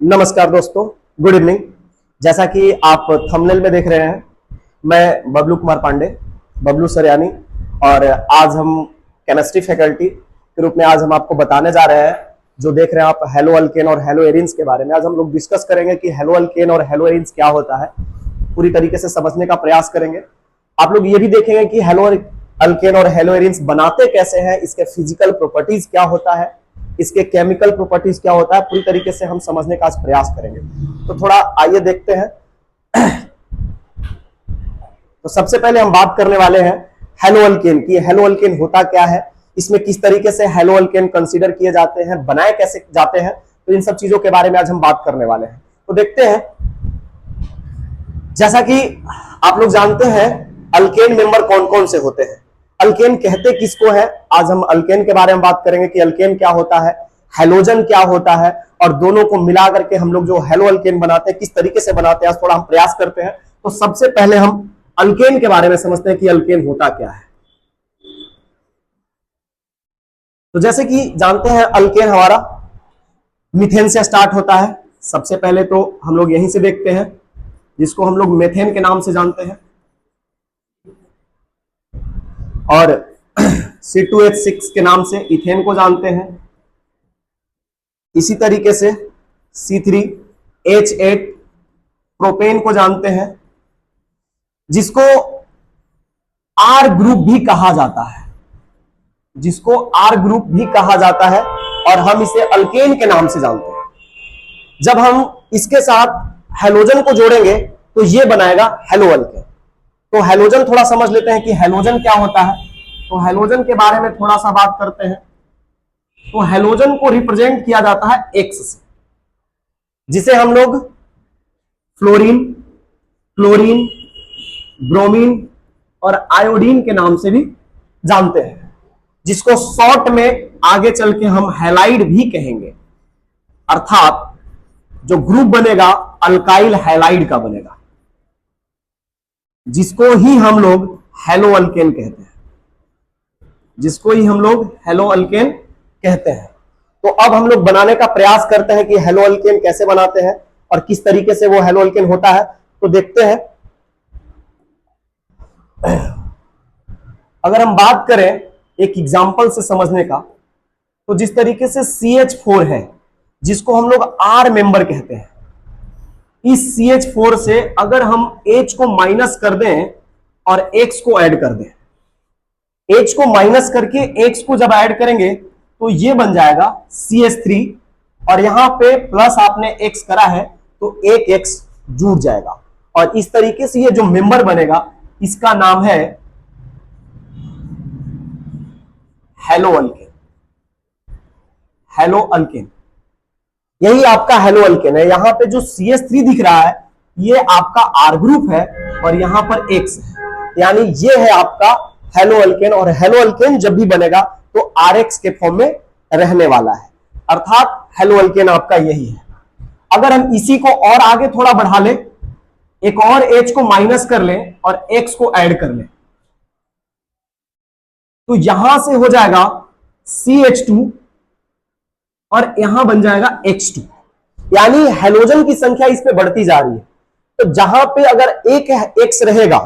नमस्कार दोस्तों, good evening. जैसा कि आप थंबनेल में देख रहे हैं, मैं बबलू कुमार पांडे, बबलू सरयानी, और आज हम केमिस्ट्री फैकल्टी के रूप में आज हम आपको बताने जा रहे हैं, जो देख रहे हैं आप, हेलो अल्केन और हेलो एरिन्स के बारे में। आज हम लोग डिस्कस करेंगे कि हेलो अल्केन और हेलो एरिन्स क्या होता है, पूरी तरीके से समझने का प्रयास करेंगे। आप लोग ये भी देखेंगे कि हेलो अल्केन और हेलो एरिन्स बनाते कैसे हैं, इसके फिजिकल प्रॉपर्टीज क्या होता है, इसके केमिकल प्रॉपर्टीज क्या होता है, पूरी तरीके से हम समझने का आज प्रयास करेंगे। तो थोड़ा आइए देखते हैं। तो सबसे पहले हम बात करने वाले हैं हेलो अल्केन की। हेलो अल्केन होता क्या है, इसमें किस तरीके से हेलो अल्केन कंसीडर किए जाते हैं, बनाए कैसे जाते हैं, तो इन सब चीजों के बारे में आज हम बात करने वाले हैं। तो देखते हैं। जैसा कि आप लोग जानते हैं, अल्केन मेंबर कौन कौन से होते हैं, अल्केन कहते किसको है। आज हम अल्केन के बारे में बात करेंगे कि अल्केन क्या होता है, हेलोजन क्या होता है, और दोनों को मिला करके हम लोग जो हेलो अल्केन बनाते हैं किस तरीके से बनाते हैं, थोड़ा हम प्रयास करते हैं। तो सबसे पहले हम अल्केन के बारे में समझते हैं कि अल्केन होता क्या है। तो जैसे कि जानते हैं, अल्केन हमारा मीथेन से स्टार्ट होता है। सबसे पहले तो हम लोग यहीं से देखते हैं, जिसको हम लोग मेथेन के नाम से जानते हैं, और C2H6 के नाम से इथेन को जानते हैं। इसी तरीके से C3H8 प्रोपेन को जानते हैं, जिसको R ग्रुप भी कहा जाता है, जिसको R ग्रुप भी कहा जाता है, और हम इसे अल्केन के नाम से जानते हैं। जब हम इसके साथ हेलोजन को जोड़ेंगे तो ये बनाएगा हेलो अल्केन। तो हेलोजन थोड़ा समझ लेते हैं कि हेलोजन क्या होता है। तो हेलोजन के बारे में थोड़ा सा बात करते हैं। तो हेलोजन को रिप्रेजेंट किया जाता है X से, जिसे हम लोग फ्लोरीन, क्लोरीन, ब्रोमीन और आयोडीन के नाम से भी जानते हैं, जिसको शॉर्ट में आगे चल के हम हैलाइड भी कहेंगे। अर्थात जो ग्रुप बनेगा अल्काइल हैलाइड का बनेगा, जिसको ही हम लोग हेलो अल्केन कहते हैं, जिसको ही हम लोग हेलो अल्केन कहते हैं। तो अब हम लोग बनाने का प्रयास करते हैं कि हेलो अल्केन कैसे बनाते हैं और किस तरीके से वो हेलो अल्केन होता है। तो देखते हैं। अगर हम बात करें एक एग्जांपल से समझने का, तो जिस तरीके से CH4 है, जिसको हम लोग R मेंबर कहते हैं, इस CH4 से अगर हम H को माइनस कर दें और X को ऐड कर दें, H को माइनस करके X को जब ऐड करेंगे तो ये बन जाएगा CH3, और यहां पे प्लस आपने X करा है तो एक X जुड़ जाएगा, और इस तरीके से ये जो मेंबर बनेगा इसका नाम है हेलो अल्केन। हेलो अल्केन, यही आपका हेलो अल्केन है। यहां पे जो CH3 दिख रहा है ये आपका R ग्रुप है, और यहां पर X है, यानी ये है आपका हेलो अल्केन। और हेलो अल्केन जब भी बनेगा तो RX के फॉर्म में रहने वाला है, अर्थात हेलो अल्केन आपका यही है। अगर हम इसी को और आगे थोड़ा बढ़ा लें, एक और H को माइनस कर लें और X को ऐड कर लें, तो यहां से हो जाएगा CH2 और यहां बन जाएगा H2, यानी हेलोजन की संख्या इस पे बढ़ती जा रही है। तो जहां पे अगर एक X रहेगा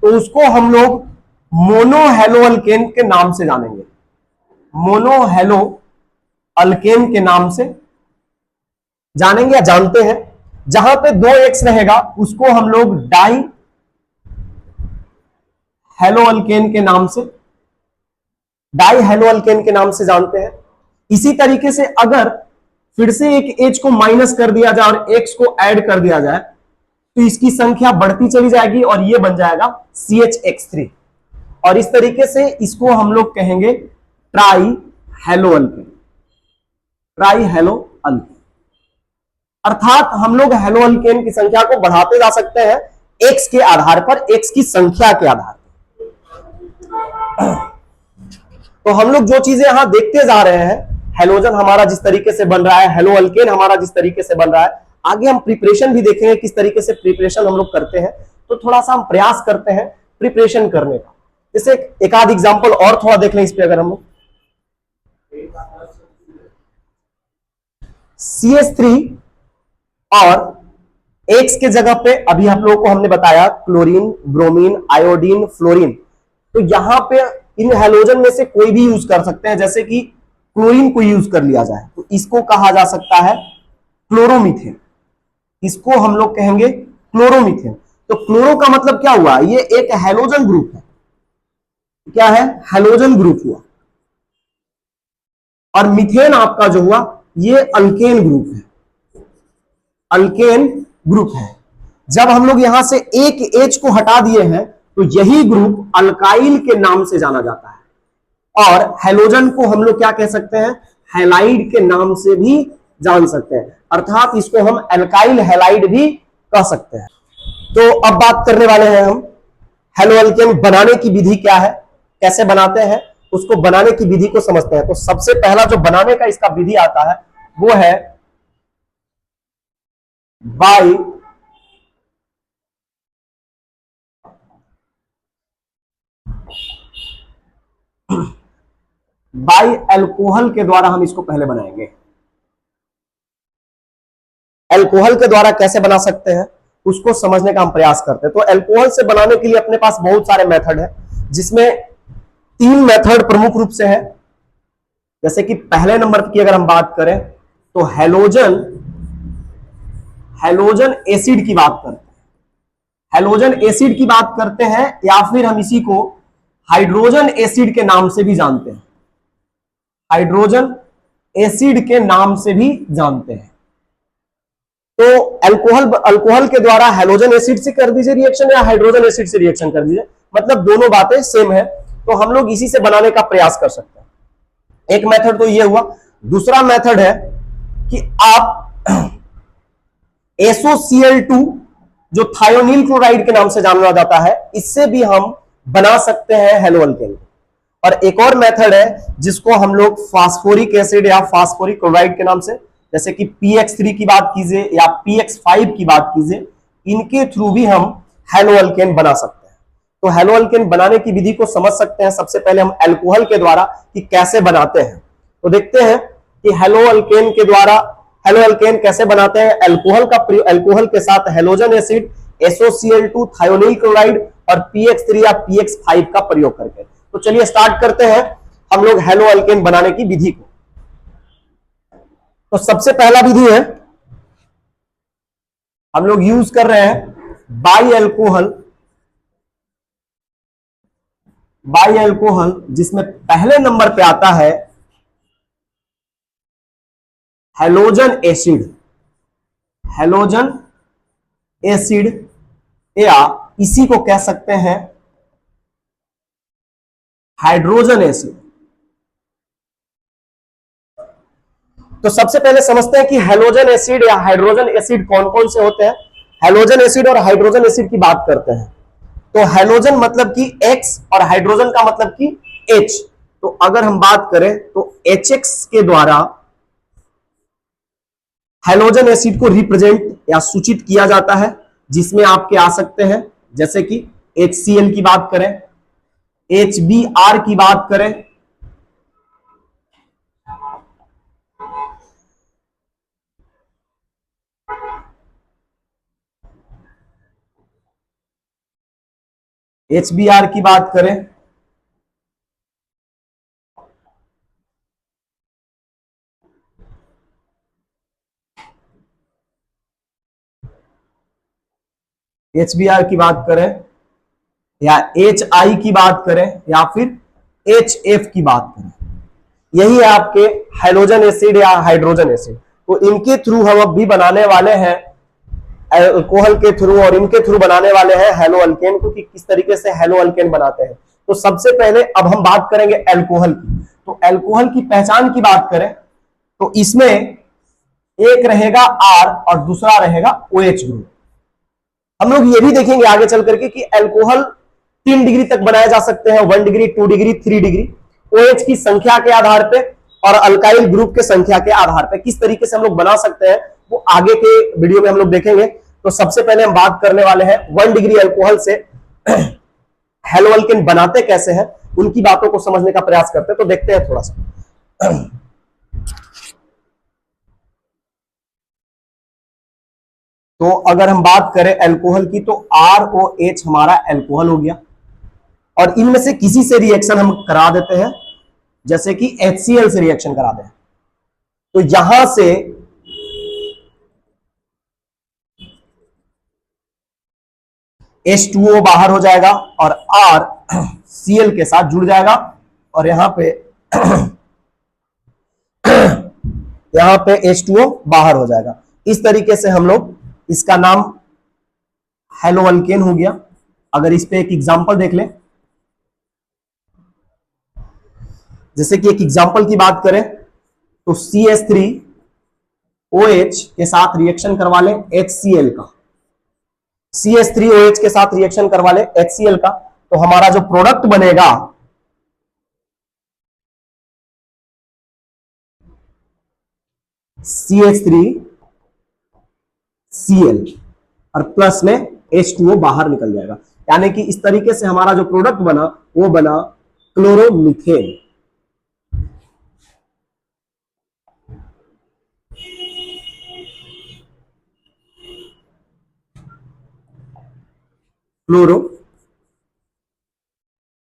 तो उसको हम लोग मोनो हेलो अल्केन के नाम से जानेंगे, मोनो हेलो अल्केन के नाम से जानेंगे या जानते हैं। जहां पे 2X रहेगा उसको हम लोग डाई हेलो अल्केन के नाम से, डाई हेलो अल्केन के नाम से जानते हैं। इसी तरीके से अगर फिर से एक H को माइनस कर दिया जाए और X को ऐड कर दिया जाए तो इसकी संख्या बढ़ती चली जाएगी और ये बन जाएगा CHX3, और इस तरीके से इसको हम लोग कहेंगे try hello alkane, try hello alkane. अर्थात हम लोग हेलो अल्केन की संख्या को बढ़ाते जा सकते हैं X के आधार पर, X की संख्या के आधार पर। तो हम लोग जो चीजें यहां देखते जा रहे हैं, हेलोजन हमारा जिस तरीके से बन रहा है, हेलो अल्केन हमारा जिस तरीके से बन रहा है, आगे हम प्रिपरेशन भी देखेंगे किस तरीके से प्रिपरेशन हम लोग करते हैं। तो थोड़ा सा हम प्रयास करते हैं प्रिपरेशन करने का। जैसे एक आध एग्जांपल और थोड़ा देख लें इस पे। अगर हम लोग CH3 और X के जगह पे अभी आप लोगों को हमने बताया क्लोरीन, ब्रोमीन, आयोडीन, फ्लोरीन। तो यहां पे इन हैलोजन में से कोई भी यूज कर सकते हैं, जैसे कि क्लोरीन को यूज कर लिया जाए तो इसको कहा जा सकता है क्लोरोमीथेन। इसको हम लोग कहेंगे क्लोरोमीथेन। तो क्लोरो का मतलब क्या हुआ, ये एक हैलोजन ग्रुप है। क्या है, हैलोजन ग्रुप हुआ। और मीथेन आपका जो हुआ ये अल्केन ग्रुप है, अल्केन ग्रुप है। जब हम लोग यहां से एक H को हटा दिए हैं तो यही ग्रुप अल्काइल के नाम से जाना जाता है। और हैलोजन को हम लोग क्या कह सकते हैं, हैलाइड के नाम से भी जान सकते हैं, अर्थात इसको हम अल्काइल हैलाइड भी कह सकते हैं। तो अब बात करने वाले हैं हम हेलो अल्केन बनाने की विधि क्या है, कैसे बनाते हैं, उसको बनाने की विधि को समझते हैं। तो सबसे पहला जो बनाने का इसका विधि आता है वो है बाई अल्कोहल के द्वारा हम इसको पहले बनाएंगे। अल्कोहल के द्वारा कैसे बना सकते हैं उसको समझने का हम प्रयास करते हैं। तो अल्कोहल से बनाने के लिए अपने पास बहुत सारे मेथड है, जिसमें 3 मेथड प्रमुख रूप से है। जैसे कि पहले नंबर की अगर हम बात करें तो हैलोजन एसिड की बात करते हैं, हैलोजन एसिड की बात करते हैं, या फिर हम इसी को हाइड्रोजन एसिड के नाम से भी जानते हैं, हाइड्रोजन एसिड के नाम से भी जानते हैं। तो अल्कोहल के द्वारा हैलोजन एसिड से कर दीजिए रिएक्शन या हाइड्रोजन एसिड से रिएक्शन कर दीजिए, मतलब दोनों बातें सेम है। तो हम लोग इसी से बनाने का प्रयास कर सकते हैं। एक मेथड तो ये हुआ। दूसरा मेथड है कि आप SOCl2 जो थायोनील क्लोराइड के नाम से जाना जाता है, इससे भी हम बना सकते हैं हेलो अल्केन। और एक और मेथड है जिसको हम लोग फास्फोरिक एसिड या फास्फोरिक क्लोराइड के नाम से, जैसे कि PX3 की बात कीजिए या PX5 की बात कीजिए, इनके थ्रू भी हम हेलो अल्केन बना सकते हैं। तो हेलो अल्केन बनाने की विधि को समझ सकते हैं सबसे पहले हम अल्कोहल के द्वारा कि कैसे बनाते हैं। तो देखते हैं कि हेलो अल्केन के द्वारा हेलो अल्केन कैसे बनाते हैं। अल्कोहल के साथ हैलोजन एसिड, SOCl2, थायोनील क्लोराइड और PX3 या PX5 का प्रयोग करके। तो चलिए स्टार्ट करते हैं हम लोग हेलो अल्केन बनाने की विधि को। तो सबसे पहला विधि है, हम लोग यूज कर रहे हैं बाई अल्कोहल, जिसमें पहले नंबर पे आता है हैलोजन एसिड, हैलोजन एसिड या इसी को कह सकते हैं हाइड्रोजन एसिड। तो सबसे पहले समझते हैं कि हैलोजन एसिड या हाइड्रोजन एसिड कौन कौन से होते हैं। हैलोजन एसिड और हाइड्रोजन एसिड की बात करते हैं तो हैलोजन मतलब कि X और हाइड्रोजन का मतलब कि H। तो अगर हम बात करें तो HX के द्वारा हैलोजन एसिड को रिप्रेजेंट या सूचित किया जाता है, जिसमें आपके आ सकते हैं जैसे कि HCl की बात करें, HBr की बात करें, HBr की बात करें, HBr की बात करें या HI की बात करें या फिर HF की बात करें, यही है आपके हैलोजन एसिड या हाइड्रोजन एसिड। तो इनके थ्रू हम अब भी बनाने वाले हैं अल्कोहल के थ्रू, और इनके थ्रू बनाने वाले हैं हेलो अल्केन को, कि किस तरीके से हेलो अल्केन बनाते हैं। तो सबसे पहले अब हम बात करेंगे अल्कोहल की। तो अल्कोहल की पहचान की बात करें तो इसमें एक रहेगा R और दूसरा रहेगा OH ग्रुप। हम लोग ये भी देखेंगे आगे चल करके कि अल्कोहल 3 डिग्री तक बनाए जा सकते हैं, 1 डिग्री, 2 डिग्री, 3 डिग्री, OH की संख्या के आधार पे और अल्काइल ग्रुप के संख्या के आधार पे किस तरीके से हम लोग बना सकते हैं वो आगे के वीडियो में हम लोग देखेंगे। तो सबसे पहले हम बात करने वाले हैं 1 डिग्री अल्कोहल से हेलो अल्केन बनाते कैसे हैं, उनकी बातों को समझने का प्रयास करते हैं। तो देखते हैं थोड़ा सा। तो अगर हम बात करें अल्कोहल की, तो ROH हमारा अल्कोहल हो गया, और इनमें से किसी से रिएक्शन हम करा देते हैं, जैसे कि HCl से रिएक्शन करा दें, तो यहां से H2O बाहर हो जाएगा और RCl के साथ जुड़ जाएगा, और यहां पे यहां पे H2O बाहर हो जाएगा। इस तरीके से हम लोग, इसका नाम हेलोअल्केन हो गया। अगर इस पे एक एग्जांपल देख लें, जैसे कि एक एग्जांपल की बात करें तो CH3OH के साथ रिएक्शन करवा लें HCl का, CH3OH के साथ रिएक्शन करवा लें HCl का, तो हमारा जो प्रोडक्ट बनेगा CH3Cl और प्लस में H2O बाहर निकल जाएगा। यानी कि इस तरीके से हमारा जो प्रोडक्ट बना वो बना क्लोरोमीथेन।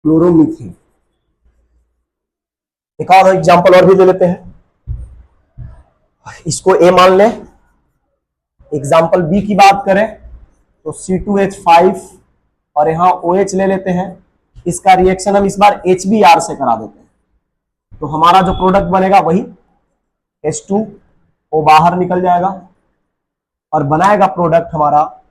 क्लोरोमीथेन। एक और एग्जांपल और भी ले लेते हैं, इसको ए मान लें। एग्जांपल बी की बात करें तो C2H5 और यहां OH ले लेते हैं। इसका रिएक्शन हम इस बार HBr से करा देते हैं, तो हमारा जो प्रोडक्ट बनेगा वही H2O बाहर निकल जाएगा और बनाएगा प्रोडक्ट हमारा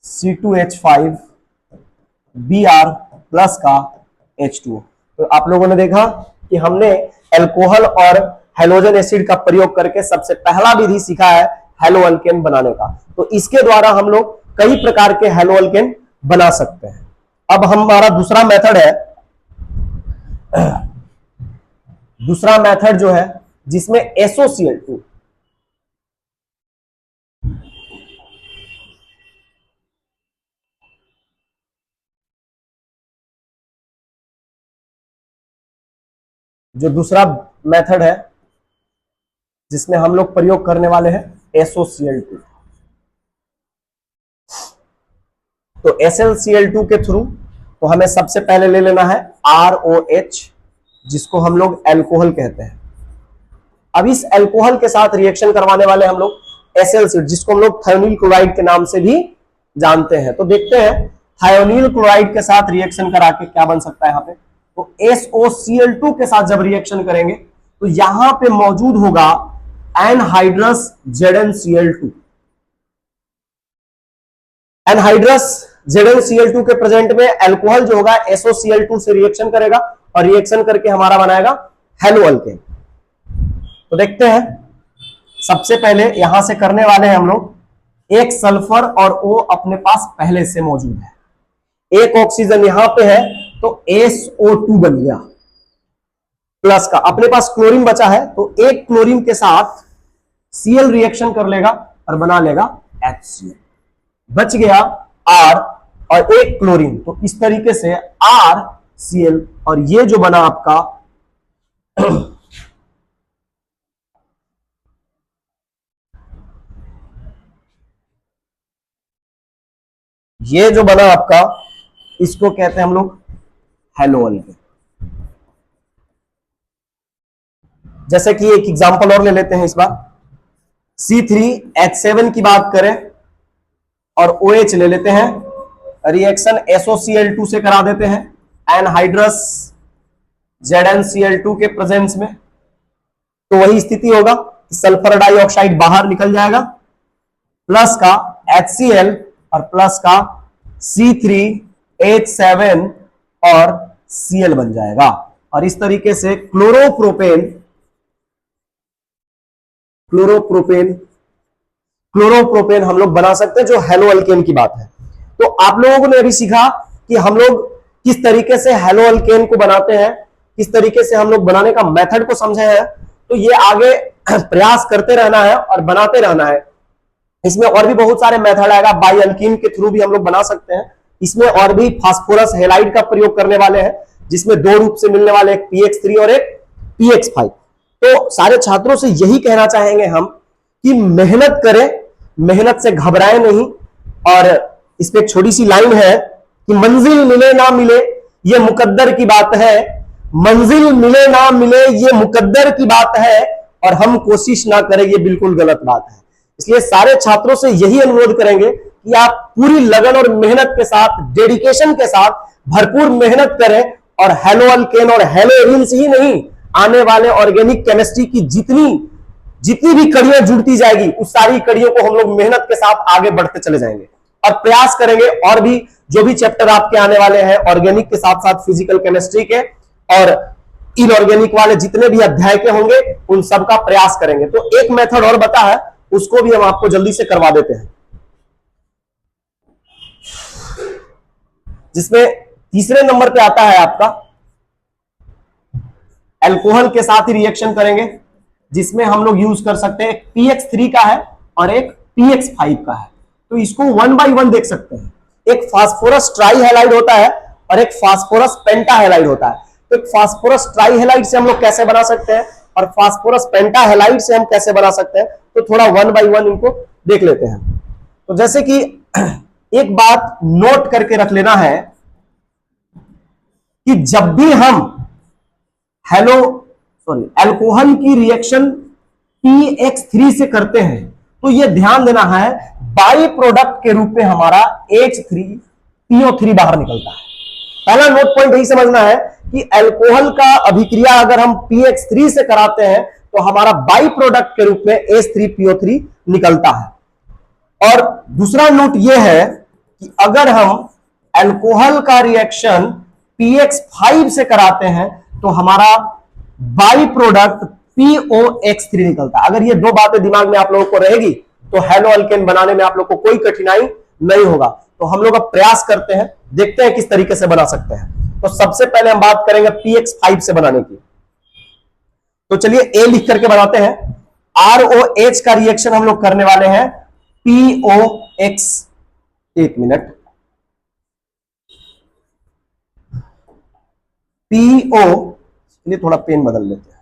C2H5Br प्लस का H2O। तो आप लोगों ने देखा कि हमने अल्कोहल और हेलोजन एसिड का प्रयोग करके सबसे पहला विधि सीखा है हेलोअल्केन बनाने का। तो इसके द्वारा हम लोग कई प्रकार के हेलोअल्केन बना सकते हैं। अब हमारा दूसरा मेथड है, दूसरा मेथड जो है जिसमें SOCl2, जो दूसरा मेथड है जिसमें हम लोग प्रयोग करने वाले हैं SOCl2। तो SLCl2 के थ्रू तो हमें सबसे पहले ले लेना है ROH, जिसको हम लोग अल्कोहल कहते हैं। अब इस अल्कोहल के साथ रिएक्शन करवाने वाले हम लोग SLC, जिसको हम लोग थायोनील क्लोराइड के नाम से भी जानते हैं। तो देखते हैं थायोनील क्लोराइड के साथ रिएक्शन करा के क्या बन सकता है। यहाँ पे तो SOCl2 के साथ जब रिएक्शन करेंगे तो यहां पे मौजूद होगा एनहाइड्रस ZnCl2। एनहाइड्रस ZnCl2 के प्रेजेंट में अल्कोहल जो होगा SOCl2 से रिएक्शन करेगा और रिएक्शन करके हमारा बनाएगा हेलोअल्केन। तो देखते हैं, सबसे पहले यहां से करने वाले हैं हम लोग, एक सल्फर और O अपने पास पहले से मौजूद है, एक ऑक्सीजन यहां पे है तो SO2 बन गया प्लस का, अपने पास क्लोरीन बचा है तो एक क्लोरीन के साथ Cl रिएक्शन कर लेगा और बना लेगा HCl, बच गया R और एक क्लोरीन, तो इस तरीके से RCl, और ये जो बना आपका ये जो बना आपका, इसको कहते हैं हम लोग हेलोअल्केन। जैसे कि एक एग्जांपल और ले लेते हैं इस बार, C3H7 की बात करें और OH ले लेते हैं, रिएक्शन SOCl2 से करा देते हैं एनहाइड्रस ZnCl2 के प्रेजेंस में, तो वही स्थिति होगा, सल्फर डाइऑक्साइड बाहर निकल जाएगा, प्लस का HCl और प्लस का C3H7 और Cl बन जाएगा। और इस तरीके से क्लोरोप्रोपेन हम लोग बना सकते हैं, जो हेलोअल्केन की बात है। तो आप लोगों ने अभी सीखा कि हम लोग किस तरीके से हेलोअल्केन को बनाते हैं, किस तरीके से हम लोग बनाने का मेथड को समझे हैं। तो ये आगे प्रयास करते रहना है और बनाते रहना है। इसमें और भी बहुत सारे मेथड आएगा, बाई अल्कीन के थ्रू भी हम लोग बना सकते हैं। इसमें और भी फास्फोरस हेलाइड का प्रयोग करने वाले हैं, जिसमें दो रूप से मिलने वाले, एक PX3 और एक PX5। तो सारे छात्रों से यही कहना चाहेंगे हम कि मेहनत करें मेहनत से घबराए नहीं। और इस पे एक छोटी सी लाइन है कि मंजिल मिले ना मिले ये मुकद्दर की बात है, मंजिल मिले ना मिले ये मुकद्दर की बात है, और हम कोशिश ना करें ये बिल्कुल गलत बात है। इसलिए सारे छात्रों से यही अनुरोध करेंगे कि आप पूरी लगन और मेहनत के साथ, डेडिकेशन के साथ भरपूर मेहनत करें, और हेलो अल्केन और हेलो एरिन्स ही नहीं, आने वाले ऑर्गेनिक केमिस्ट्री की जितनी भी कड़ियां जुड़ती जाएगी उस सारी कड़ियों को हम लोग मेहनत के साथ आगे बढ़ते चले जाएंगे और प्रयास करेंगे। और भी जो भी चैप्टर आपके आने वाले हैं ऑर्गेनिक के साथ साथ फिजिकल केमिस्ट्री के और इनऑर्गेनिक वाले जितने भी अध्याय के होंगे उन सब का प्रयास करेंगे। तो एक मेथड और बता है, उसको भी हम आपको जल्दी से करवा देते हैं, जिसमें तीसरे नंबर पे आता है आपका अल्कोहल के साथ ही रिएक्शन करेंगे, जिसमें हम लोग यूज कर सकते हैं एक PX3 का है और एक PX5 का है। तो इसको 1 बाय 1 देख सकते हैं। एक फास्फोरस ट्राईहैलाइड होता है और एक फास्फोरस पेंटाहैलाइड होता है। तो एक फास्फोरस ट्राईहैलाइड से हम लोग कैसे बना सकते हैं और फास्फोरस पेंटाहैलाइड से हम कैसे बना सकते हैं, तो थोड़ा 1 बाय 1 इनको देख लेते हैं। तो जैसे कि एक बात नोट करके रख लेना है कि जब भी हम अल्कोहल की रिएक्शन PX3 से करते हैं तो यह ध्यान देना है बाई प्रोडक्ट के रूप में हमारा H3PO3 बाहर निकलता है। पहला नोट पॉइंट यही समझना है कि अल्कोहल का अभिक्रिया अगर हम PX3 से कराते हैं तो हमारा बाई प्रोडक्ट के रूप में H3PO3 निकलता है। और दूसरा नोट यह है कि अगर हम अल्कोहल का रिएक्शन PX5 से कराते हैं तो हमारा बाई प्रोडक्ट POX3 निकलता है। अगर ये दो बातें दिमाग में आप लोगों को रहेगी तो हेलो अल्केन बनाने में आप लोग को कोई कठिनाई नहीं होगा। तो हम लोग अब प्रयास करते हैं, देखते हैं किस तरीके से बना सकते हैं। तो सबसे पहले हम बात करेंगे PX5 से बनाने की। तो चलिए A लिख करके बनाते हैं। ROH का रिएक्शन हम लोग करने वाले हैं POX, एक मिनट, PO, चलिए थोड़ा पेन बदल लेते हैं।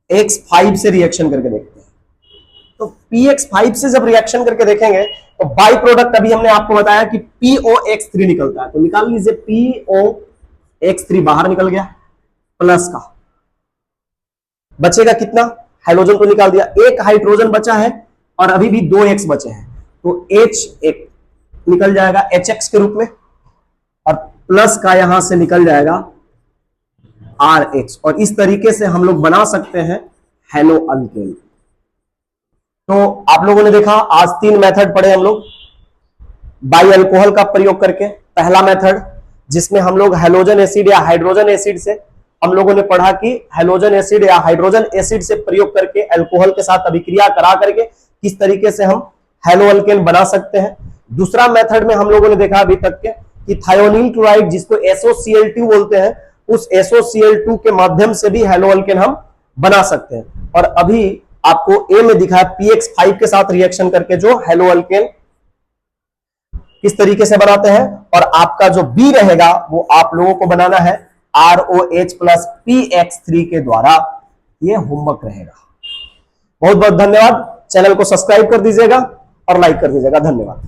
PX5 से रिएक्शन करके देखते हैं। तो PX5 से जब रिएक्शन करके देखेंगे तो बाई प्रोडक्ट अभी हमने आपको बताया कि POX3 निकलता है। तो निकाल लीजिए, POX3 बाहर निकल गया, प्लस का बचेगा कितना, हाइड्रोजन को निकाल दिया, एक हाइड्रोजन बचा है और अभी भी 2 X बचे हैं। तो H एक निकल जाएगा HX के रूप में और प्लस का यहां से निकल जाएगा RH, और इस तरीके से हम लोग बना सकते हैं हेलो अल्केन। तो आप लोगों ने देखा आज 3 मेथड पढ़े हम लोग बाई अल्कोहल का प्रयोग करके। पहला मेथड जिसमें हम लोग हेलोजन एसिड या हाइड्रोजन एसिड से हम लोगों ने पढ़ा कि हेलोजन एसिड या हाइड्रोजन एसिड से प्रयोग करके अल्कोहल के साथ अभिक्रिया करा करके किस तरीके से हम हेलो अल्केन बना सकते हैं। दूसरा मेथड में हम लोगों ने देखा अभी तक के कि थायोनील क्लोराइड जिसको SOCl2 बोलते हैं, उस SOCl2 के माध्यम से भी हेलो अल्केन हम बना सकते हैं। और अभी आपको A में दिखा है PX5 के साथ रिएक्शन करके जो हेलो अल्केन किस तरीके से बनाते हैं। और आपका जो B रहेगा वो आप लोगों को बनाना है ROH प्लस PX3 के द्वारा। ये होमवर्क रहेगा। बहुत बहुत धन्यवाद। चैनल को सब्सक्राइब कर दीजिएगा और लाइक कर दीजिएगा। धन्यवाद।